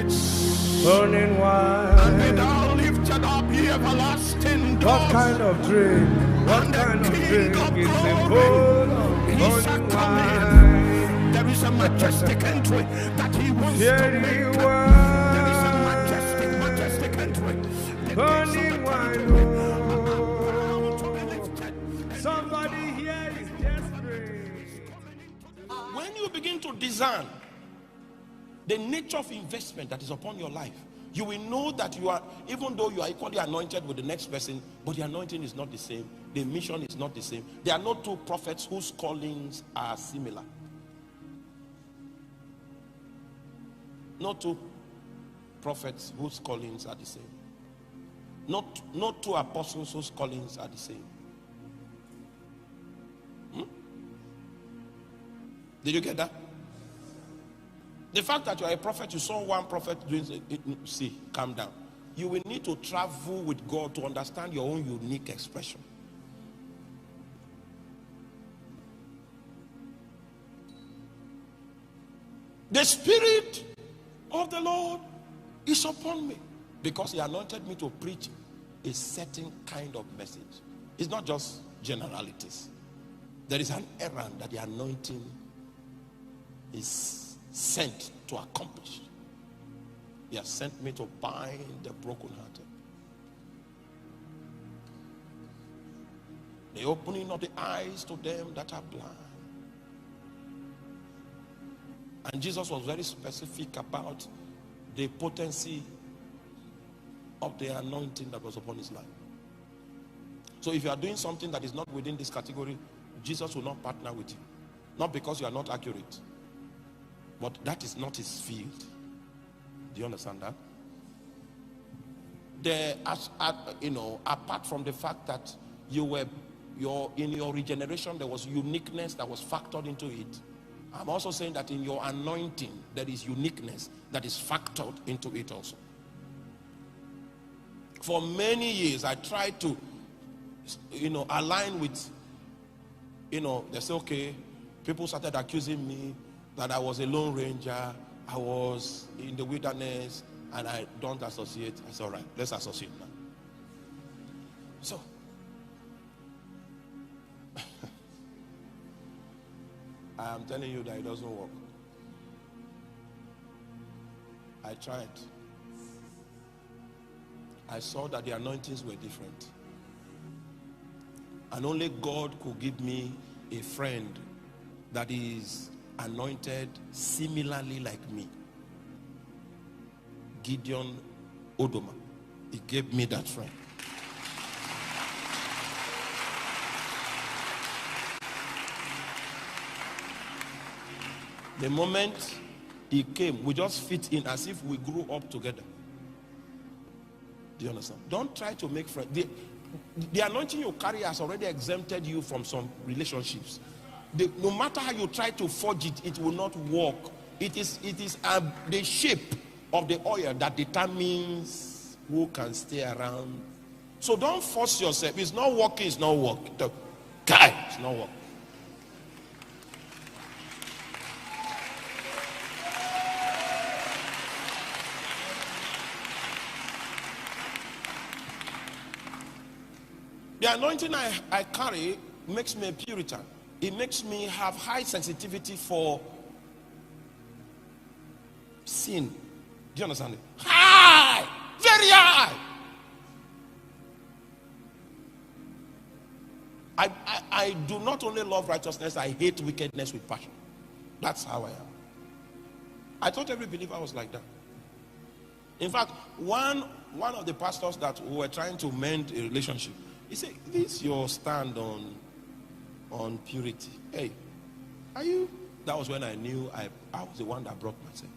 gates, Burning wine. and be thou lifted up, ye everlasting doors. What kind of drink? What kind of drink is a bowl of He shall burning come in. wine? There is a majestic entry that he wants to Fairy make. There is a wine. majestic entry. The Burning wine. gates of the lifted. Somebody here is desperate. When you begin to discern the nature of investment that is upon your life, you will know that you are, even though you are equally anointed with the next person, but the anointing is not the same. The mission is not the same. There are no two prophets whose callings are similar. No two prophets whose callings are the same. Not two apostles whose callings are the same. Did you get that? The fact that you are a prophet, you saw one prophet doing it, see, calm down. You will need to travel with God to understand your own unique expression. The Spirit of the Lord is upon me because he anointed me to preach a certain kind of message. It's not just generalities. There is an errand that the anointing is sent to accomplish. He has sent me to bind the brokenhearted, the opening of the eyes to them that are blind. And Jesus was very specific about the potency of the anointing that was upon his life. So if you are doing something that is not within this category, Jesus will not partner with you. Not because you are not accurate, but that is not his field. Do you understand that? Apart from the fact that in your regeneration there was uniqueness that was factored into it, I'm also saying that in your anointing there is uniqueness that is factored into it also. For many years I tried to align with, they say, okay, people started accusing me that I was a lone ranger, I was in the wilderness, and I don't associate. I said, all right, let's associate now. So, I am telling you that it doesn't work. I tried. I saw that the anointings were different. And only God could give me a friend that is anointed similarly like me. Gideon Odoma. He gave me that friend. The moment he came, we just fit in as if we grew up together. Do you understand? Don't try to make friends. The anointing you carry has already exempted you from some relationships. No matter how you try to forge it, it will not work. It is the shape of the oil that determines who can stay around. So don't force yourself. It's not working, it's not working. It's not working. The anointing I carry makes me a Puritan. It makes me have high sensitivity for sin. Do you understand it? High! Very high! I do not only love righteousness, I hate wickedness with passion. That's how I am. I thought every believer was like that. In fact, one of the pastors that who were trying to mend a relationship, he said, this is your stand on purity. Hey, are you? That was when I knew I was the one that brought myself.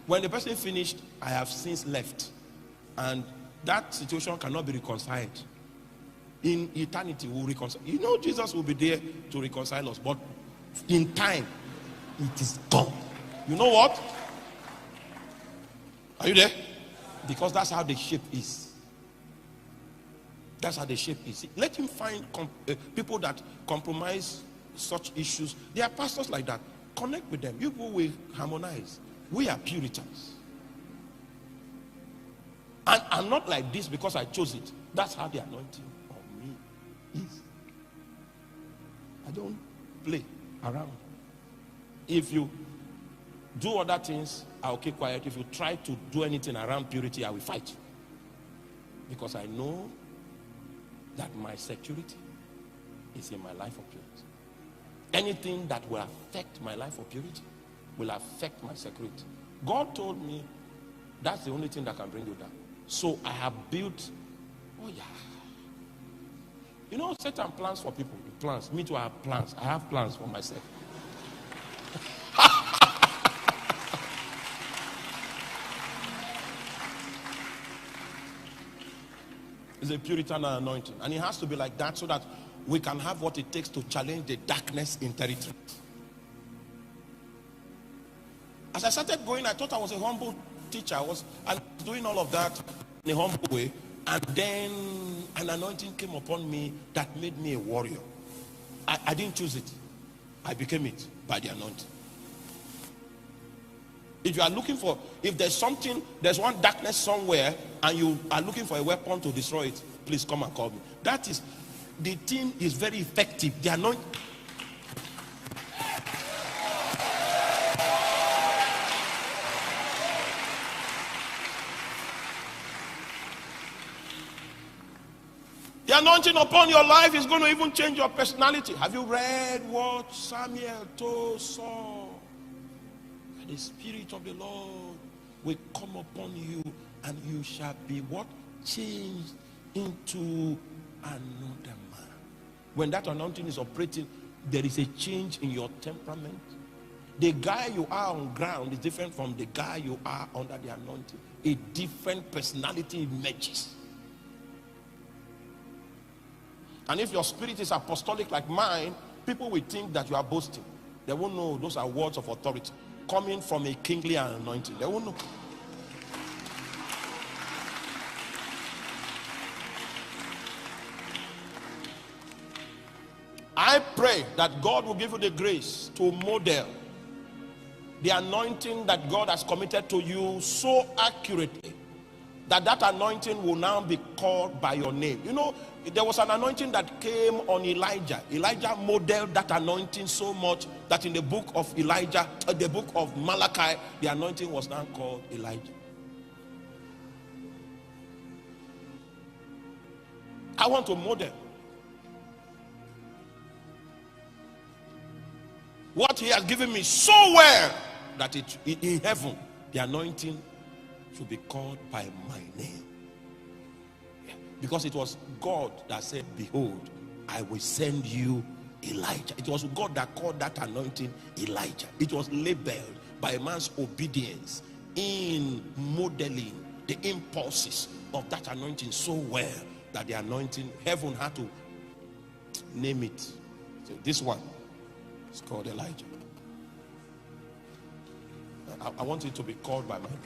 When the person finished, I have since left. And that situation cannot be reconciled. In eternity, we'll reconcile. You know, Jesus will be there to reconcile us. But in time, it is gone. You know what? Are you there? Because that's how the shape is. That's how the shape is. Let him find people that compromise such issues. There are pastors like that. Connect with them. You people will harmonize. We are Puritans. And I'm not like this because I chose it. That's how the anointing on me is. I don't play around. If you do other things, I'll keep quiet. If you try to do anything around purity, I will fight. Because I know that my security is in my life of purity. Anything that will affect my life of purity will affect my security. God told me that's the only thing that can bring you down. So I have built, oh yeah. You know, Satan plans for people. Plans. Me too, I have plans. I have plans for myself. It's a Puritan anointing. And it has to be like that so that we can have what it takes to challenge the darkness in territory. As I started going, I thought I was a humble teacher. I was doing all of that in a humble way. And then an anointing came upon me that made me a warrior. I didn't choose it. I became it by the anointing. If you are looking for, if there's something, there's one darkness somewhere and you are looking for a weapon to destroy it, please come and call me. That is, the thing is very effective. The anointing. The anointing upon your life is going to even change your personality. Have you read what Samuel told Saul? The Spirit of the Lord will come upon you and you shall be what? Changed into another man. When that anointing is operating, there is a change in your temperament. The guy you are on ground is different from the guy you are under the anointing. A different personality emerges. And if your spirit is apostolic like mine, people will think that you are boasting. They won't know those are words of authority coming from a kingly anointing. They won't know. I pray that God will give you the grace to model the anointing that God has committed to you so accurately that that anointing will now be called by your name. You know, there was an anointing that came on Elijah. Elijah modeled that anointing so much that in the book of Elijah, the book of Malachi, the anointing was now called Elijah. I want to model what he has given me so well that in heaven, the anointing should be called by my name. Because it was God that said, behold, I will send you Elijah. It was God that called that anointing Elijah. It was labeled by a man's obedience in modeling the impulses of that anointing so well that the anointing, heaven had to name it. So this one is called Elijah. I want it to be called by my name.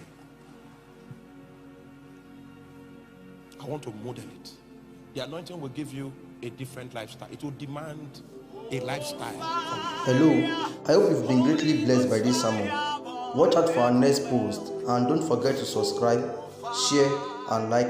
I want to model it. The anointing will give you a different lifestyle. It will demand a lifestyle from you. Hello, I hope you've been greatly blessed by this sermon. Watch out for our next post and don't forget to subscribe, share and like